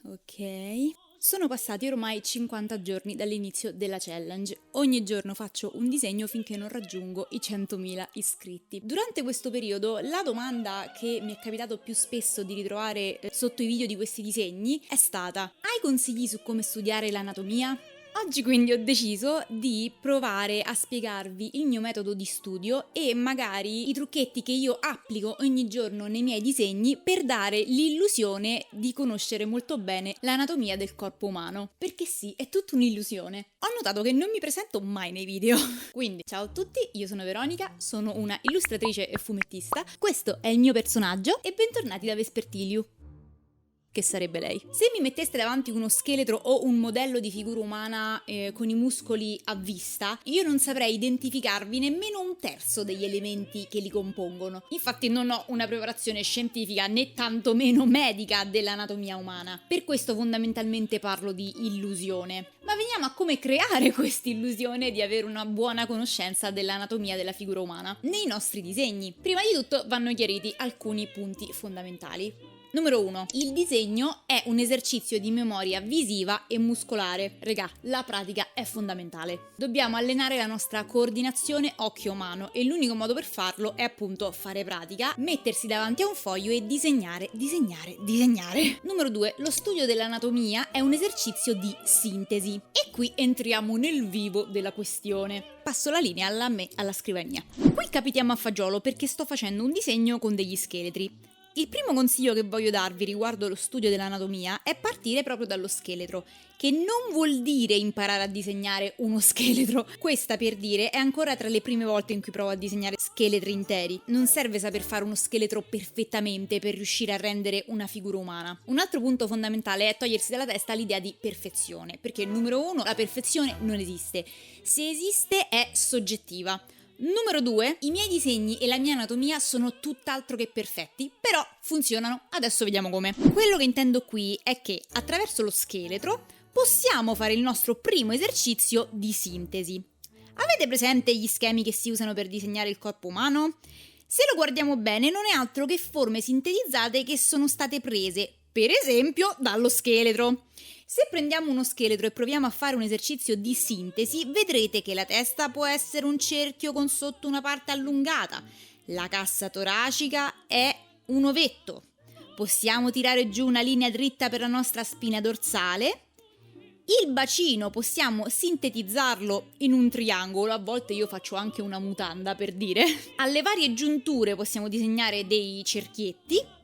Ok. Sono passati ormai 50 giorni dall'inizio della challenge. Ogni giorno faccio un disegno finché non raggiungo i 100.000 iscritti. Durante questo periodo la domanda che mi è capitato più spesso di ritrovare sotto i video di questi disegni è stata: hai consigli su come studiare l'anatomia? Oggi quindi ho deciso di provare a spiegarvi il mio metodo di studio e magari i trucchetti che io applico ogni giorno nei miei disegni per dare l'illusione di conoscere molto bene l'anatomia del corpo umano. Perché sì, è tutta un'illusione. Ho notato che non mi presento mai nei video. Quindi, ciao a tutti, io sono Veronica, sono una illustratrice e fumettista. Questo è il mio personaggio e bentornati da Vespertiliu. Che sarebbe lei. Se mi metteste davanti uno scheletro o un modello di figura umana con i muscoli a vista, io non saprei identificarvi nemmeno un terzo degli elementi che li compongono. Infatti non ho una preparazione scientifica né tantomeno medica dell'anatomia umana. Per questo fondamentalmente parlo di illusione. Ma veniamo a come creare questa illusione di avere una buona conoscenza dell'anatomia della figura umana nei nostri disegni. Prima di tutto vanno chiariti alcuni punti fondamentali. Numero 1. Il disegno è un esercizio di memoria visiva e muscolare. Regà, la pratica è fondamentale. Dobbiamo allenare la nostra coordinazione occhio-mano e l'unico modo per farlo è appunto fare pratica, mettersi davanti a un foglio e disegnare. Numero 2. Lo studio dell'anatomia è un esercizio di sintesi. E qui entriamo nel vivo della questione. Passo la linea alla scrivania. Qui capitiamo a fagiolo perché sto facendo un disegno con degli scheletri. Il primo consiglio che voglio darvi riguardo lo studio dell'anatomia è partire proprio dallo scheletro, che non vuol dire imparare a disegnare uno scheletro. Questa, per dire, è ancora tra le prime volte in cui provo a disegnare scheletri interi. Non serve saper fare uno scheletro perfettamente per riuscire a rendere una figura umana. Un altro punto fondamentale è togliersi dalla testa l'idea di perfezione, perché numero 1, la perfezione non esiste. Se esiste è soggettiva. Numero 2, i miei disegni e la mia anatomia sono tutt'altro che perfetti, però funzionano. Adesso vediamo come. Quello che intendo qui è che attraverso lo scheletro possiamo fare il nostro primo esercizio di sintesi. Avete presente gli schemi che si usano per disegnare il corpo umano? Se lo guardiamo bene, non è altro che forme sintetizzate che sono state prese, per esempio, dallo scheletro. Se prendiamo uno scheletro e proviamo a fare un esercizio di sintesi, vedrete che la testa può essere un cerchio con sotto una parte allungata, la cassa toracica è un ovetto, possiamo tirare giù una linea dritta per la nostra spina dorsale, il bacino possiamo sintetizzarlo in un triangolo, a volte io faccio anche una mutanda per dire, alle varie giunture possiamo disegnare dei cerchietti.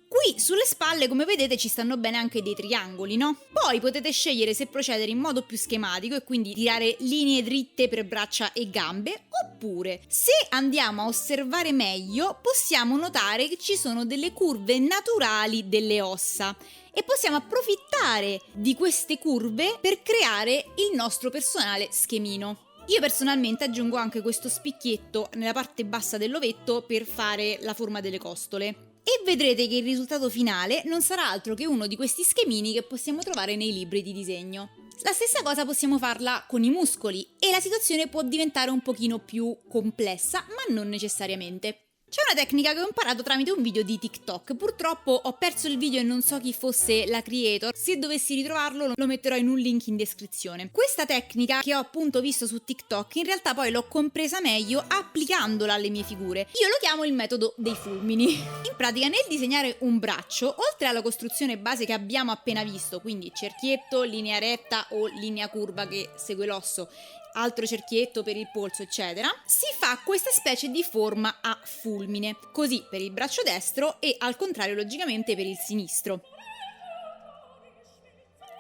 Qui sulle spalle, come vedete, ci stanno bene anche dei triangoli, no? Poi potete scegliere se procedere in modo più schematico e quindi tirare linee dritte per braccia e gambe, oppure, se andiamo a osservare meglio, possiamo notare che ci sono delle curve naturali delle ossa e possiamo approfittare di queste curve per creare il nostro personale schemino. Io personalmente aggiungo anche questo spicchietto nella parte bassa dell'ovetto per fare la forma delle costole. E vedrete che il risultato finale non sarà altro che uno di questi schemini che possiamo trovare nei libri di disegno. La stessa cosa possiamo farla con i muscoli e la situazione può diventare un pochino più complessa, ma non necessariamente. C'è una tecnica che ho imparato tramite un video di TikTok, purtroppo ho perso il video e non so chi fosse la creator, se dovessi ritrovarlo lo metterò in un link in descrizione. Questa tecnica che ho appunto visto su TikTok in realtà poi l'ho compresa meglio applicandola alle mie figure. Io lo chiamo il metodo dei fulmini. In pratica nel disegnare un braccio, oltre alla costruzione base che abbiamo appena visto, quindi cerchietto, linea retta o linea curva che segue l'osso, altro cerchietto per il polso, eccetera, si fa questa specie di forma a fulmine, così per il braccio destro e al contrario logicamente per il sinistro.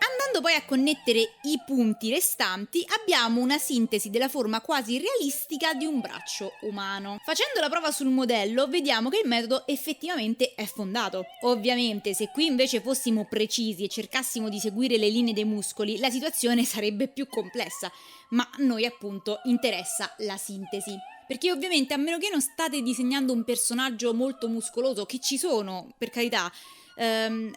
Andando poi a connettere i punti restanti abbiamo una sintesi della forma quasi realistica di un braccio umano. Facendo la prova sul modello vediamo che il metodo effettivamente è fondato. Ovviamente se qui invece fossimo precisi e cercassimo di seguire le linee dei muscoli la situazione sarebbe più complessa, ma a noi appunto interessa la sintesi. Perché ovviamente a meno che non state disegnando un personaggio molto muscoloso, che ci sono per carità,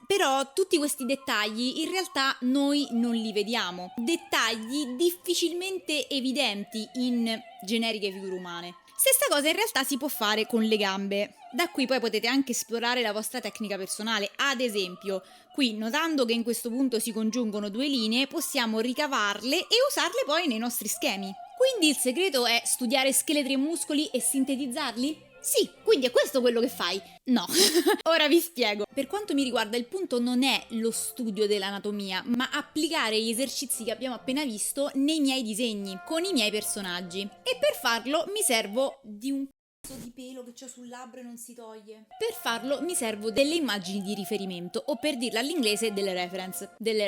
però tutti questi dettagli in realtà noi non li vediamo, dettagli difficilmente evidenti in generiche figure umane. Stessa cosa in realtà si può fare con le gambe. Da qui poi potete anche esplorare la vostra tecnica personale. Ad esempio, qui notando che in questo punto si congiungono due linee, possiamo ricavarle e usarle poi nei nostri schemi. Quindi il segreto è studiare scheletri e muscoli e sintetizzarli? Sì, quindi è questo quello che fai? No, ora vi spiego. Per quanto mi riguarda il punto non è lo studio dell'anatomia, ma applicare gli esercizi che abbiamo appena visto nei miei disegni, con i miei personaggi. E per farlo mi servo di un di pelo che ho sul labbro e non si toglie. Per farlo mi servo delle immagini di riferimento, o per dirla all'inglese delle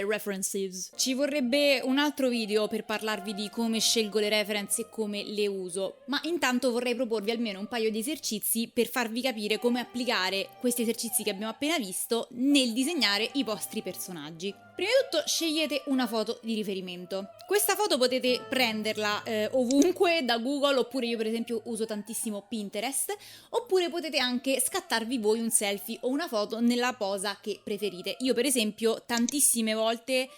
references. Ci vorrebbe un altro video per parlarvi di come scelgo le reference e come le uso, ma intanto vorrei proporvi almeno un paio di esercizi per farvi capire come applicare questi esercizi che abbiamo appena visto nel disegnare i vostri personaggi. Prima di tutto scegliete una foto di riferimento. Questa foto potete prenderla ovunque da Google, oppure io per esempio uso tantissimo Pinterest, oppure potete anche scattarvi voi un selfie o una foto nella posa che preferite. Io per esempio tantissime volte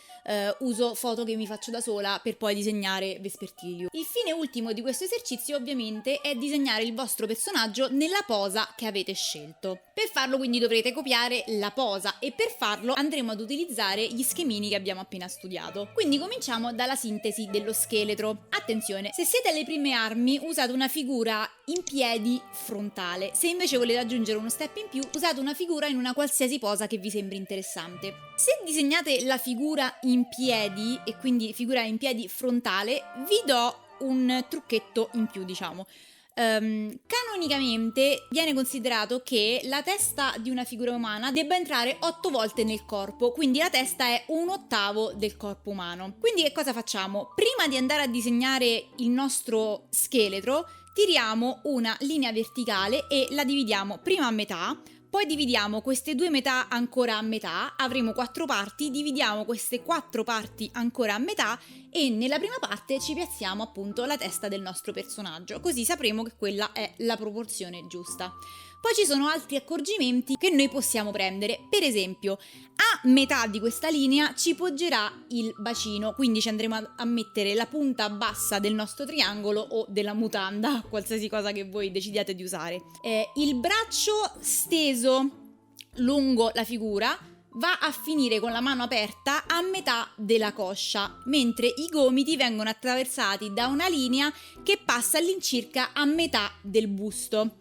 uso foto che mi faccio da sola per poi disegnare Vespertilio. Il fine ultimo di questo esercizio ovviamente è disegnare il vostro personaggio nella posa che avete scelto. Per farlo quindi dovrete copiare la posa e per farlo andremo ad utilizzare gli schemini che abbiamo appena studiato. Quindi cominciamo dalla sintesi dello scheletro. Attenzione, se siete alle prime armi usate una figura in piedi frontale, se invece volete aggiungere uno step in più usate una figura in una qualsiasi posa che vi sembri interessante. Se disegnate la figura in piedi e quindi figura in piedi frontale, vi do un trucchetto in più, diciamo. Canonicamente viene considerato che la testa di una figura umana debba entrare 8 volte nel corpo, quindi la testa è 1/8 del corpo umano. Quindi che cosa facciamo? Prima di andare a disegnare il nostro scheletro, tiriamo una linea verticale e la dividiamo prima a metà, poi dividiamo queste due metà ancora a metà, avremo 4 parti, dividiamo queste 4 parti ancora a metà e nella prima parte ci piazziamo appunto la testa del nostro personaggio, così sapremo che quella è la proporzione giusta. Poi ci sono altri accorgimenti che noi possiamo prendere, per esempio a metà di questa linea ci poggerà il bacino, quindi ci andremo a mettere la punta bassa del nostro triangolo o della mutanda, qualsiasi cosa che voi decidiate di usare. Il braccio steso lungo la figura va a finire con la mano aperta a metà della coscia, mentre i gomiti vengono attraversati da una linea che passa all'incirca a metà del busto.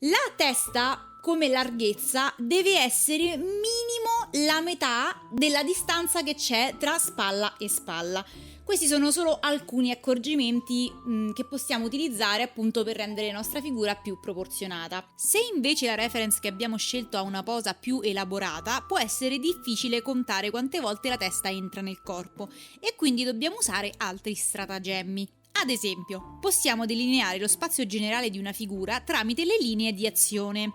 La testa, come larghezza, deve essere minimo la metà della distanza che c'è tra spalla e spalla. Questi sono solo alcuni accorgimenti che possiamo utilizzare appunto per rendere la nostra figura più proporzionata. Se invece la reference che abbiamo scelto ha una posa più elaborata, può essere difficile contare quante volte la testa entra nel corpo e quindi dobbiamo usare altri stratagemmi. Ad esempio, possiamo delineare lo spazio generale di una figura tramite le linee di azione.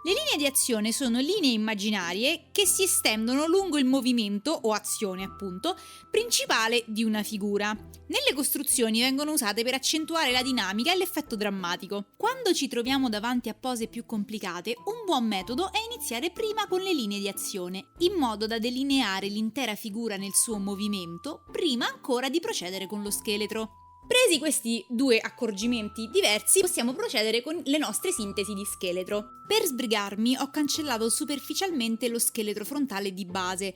Le linee di azione sono linee immaginarie che si estendono lungo il movimento, o azione appunto, principale di una figura. Nelle costruzioni vengono usate per accentuare la dinamica e l'effetto drammatico. Quando ci troviamo davanti a pose più complicate, un buon metodo è iniziare prima con le linee di azione, in modo da delineare l'intera figura nel suo movimento, prima ancora di procedere con lo scheletro. Presi questi due accorgimenti diversi, possiamo procedere con le nostre sintesi di scheletro. Per sbrigarmi ho cancellato superficialmente lo scheletro frontale di base,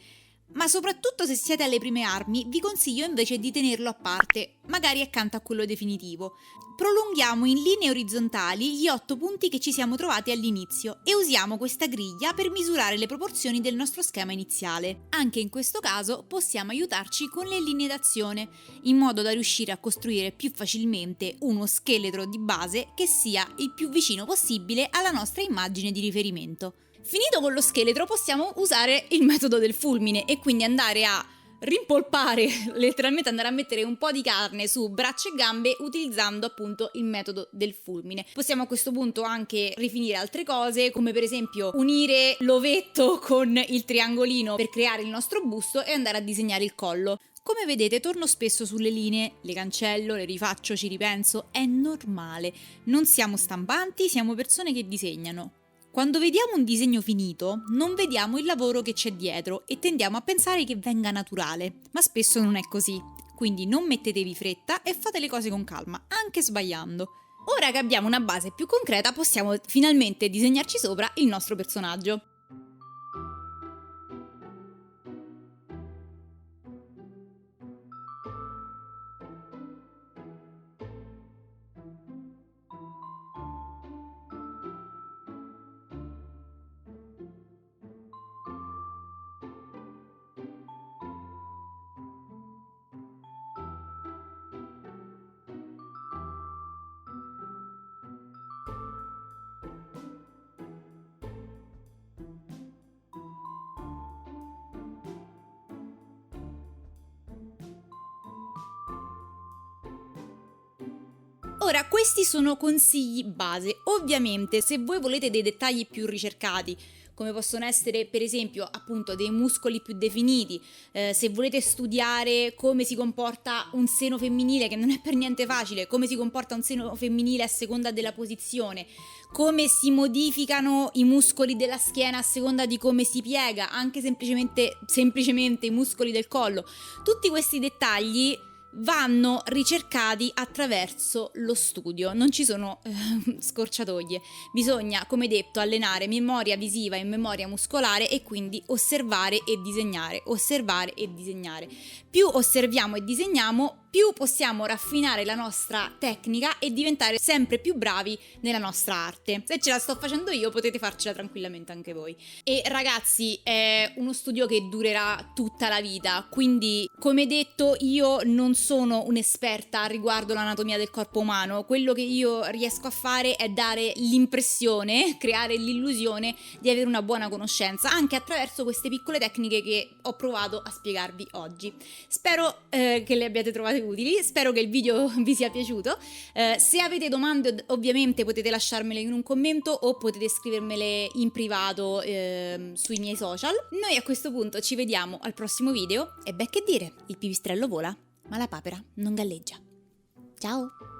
ma soprattutto se siete alle prime armi vi consiglio invece di tenerlo a parte, magari accanto a quello definitivo. Prolunghiamo in linee orizzontali gli 8 punti che ci siamo trovati all'inizio e usiamo questa griglia per misurare le proporzioni del nostro schema iniziale. Anche in questo caso possiamo aiutarci con le linee d'azione, in modo da riuscire a costruire più facilmente uno scheletro di base che sia il più vicino possibile alla nostra immagine di riferimento. Finito con lo scheletro possiamo usare il metodo del fulmine e quindi andare a rimpolpare, letteralmente andare a mettere un po' di carne su braccia e gambe utilizzando appunto il metodo del fulmine. Possiamo a questo punto anche rifinire altre cose, come per esempio unire l'ovetto con il triangolino per creare il nostro busto e andare a disegnare il collo. Come vedete torno spesso sulle linee, le cancello, le rifaccio, ci ripenso, è normale, non siamo stampanti, siamo persone che disegnano. Quando vediamo un disegno finito, non vediamo il lavoro che c'è dietro e tendiamo a pensare che venga naturale, ma spesso non è così. Quindi non mettetevi fretta e fate le cose con calma, anche sbagliando. Ora che abbiamo una base più concreta, possiamo finalmente disegnarci sopra il nostro personaggio. Ora, questi sono consigli base. Ovviamente, se voi volete dei dettagli più ricercati, come possono essere per esempio appunto dei muscoli più definiti, se volete studiare come si comporta un seno femminile, che non è per niente facile, come si comporta un seno femminile a seconda della posizione, come si modificano i muscoli della schiena a seconda di come si piega, anche semplicemente i muscoli del collo, tutti questi dettagli vanno ricercati attraverso lo studio, non ci sono scorciatoie. Bisogna, come detto, allenare memoria visiva e memoria muscolare e quindi osservare e disegnare, osservare e disegnare. Più osserviamo e disegniamo, più possiamo raffinare la nostra tecnica e diventare sempre più bravi nella nostra arte. Se ce la sto facendo io, potete farcela tranquillamente anche voi. E ragazzi, è uno studio che durerà tutta la vita, quindi come detto io non sono un'esperta riguardo l'anatomia del corpo umano. Quello che io riesco a fare è dare l'impressione, creare l'illusione di avere una buona conoscenza anche attraverso queste piccole tecniche che ho provato a spiegarvi oggi. Spero che le abbiate trovate utili, spero che il video vi sia piaciuto. Se avete domande ovviamente potete lasciarmele in un commento o potete scrivermele in privato sui miei social. Noi a questo punto ci vediamo al prossimo video e beh, che dire, il pipistrello vola ma la papera non galleggia. Ciao!